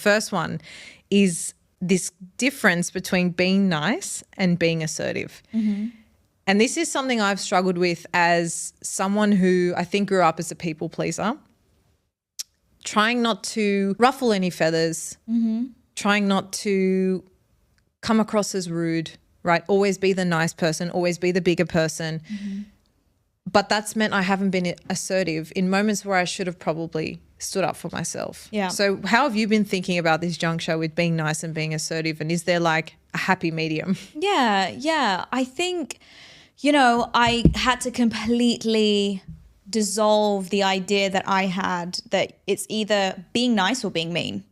first one is this difference between being nice and being assertive. Mm-hmm. And this is something I've struggled with as someone who I think grew up as a people pleaser, trying not to ruffle any feathers, trying not to come across as rude, right? Always be the nice person, always be the bigger person. Mm-hmm. But that's meant I haven't been assertive in moments where I should have probably stood up for myself. Yeah. So how have you been thinking about this juncture with being nice and being assertive? And is there like a happy medium? Yeah. I think, I had to completely dissolve the idea that I had that it's either being nice or being mean.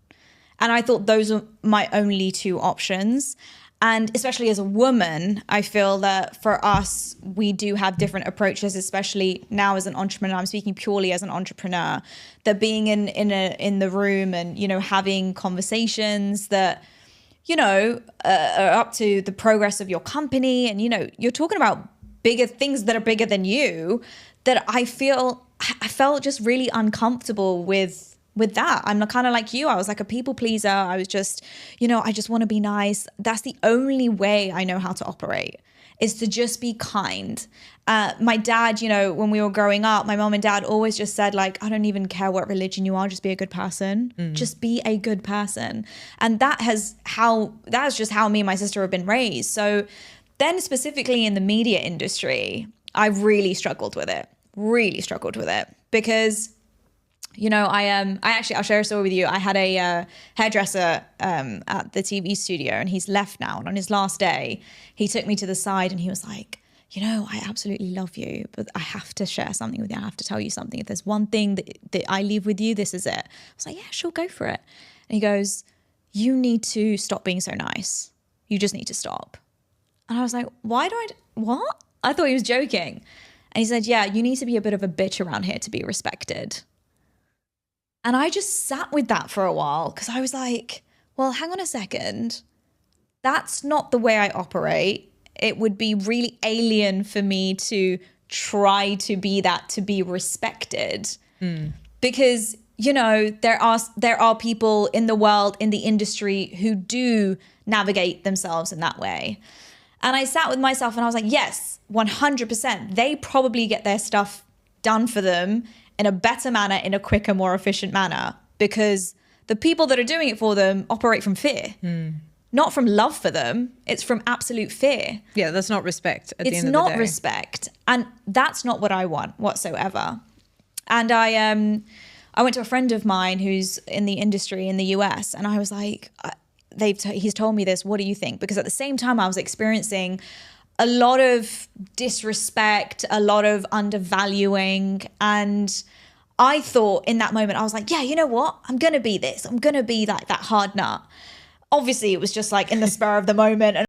And I thought those are my only two options. And especially as a woman, I feel that for us, we do have different approaches, especially now as an entrepreneur. I'm speaking purely as an entrepreneur, that being in the room and, having conversations that, are up to the progress of your company. And, you're talking about bigger things that are bigger than you, that I felt just really uncomfortable with that. I'm kind of like you. I was like a people pleaser. I was just, I just want to be nice. That's the only way I know how to operate, is to just be kind. My dad, when we were growing up, my mom and dad always just said, like, I don't even care what religion you are, just be a good person. Just be a good person. And that is just how me and my sister have been raised. So then specifically in the media industry, I really struggled with it because I'll share a story with you. I had a hairdresser at the TV studio, and he's left now. And on his last day, he took me to the side and he was like, I absolutely love you, but I have to share something with you. I have to tell you something. If there's one thing that I leave with you, this is it. I was like, yeah, sure, go for it. And he goes, you need to stop being so nice. You just need to stop. And I was like, what? I thought he was joking. And he said, yeah, you need to be a bit of a bitch around here to be respected. And I just sat with that for a while because I was like, well, hang on a second. That's not the way I operate. It would be really alien for me to try to be that, to be respected. Because, there are people in the world, in the industry, who do navigate themselves in that way. And I sat with myself and I was like, yes, 100%. They probably get their stuff done for them in a better manner, in a quicker, more efficient manner, because the people that are doing it for them operate from fear, not from love for them. It's from absolute fear. Yeah, that's not respect at the end of the day. It's not respect. And that's not what I want whatsoever. And I went to a friend of mine who's in the industry in the US, and I was like, he's told me this, what do you think? Because at the same time I was experiencing a lot of disrespect, a lot of undervaluing. And I thought in that moment, I was like, yeah, you know what? I'm going to be this. I'm going to be that hard nut. Obviously, it was just like in the spur of the moment. And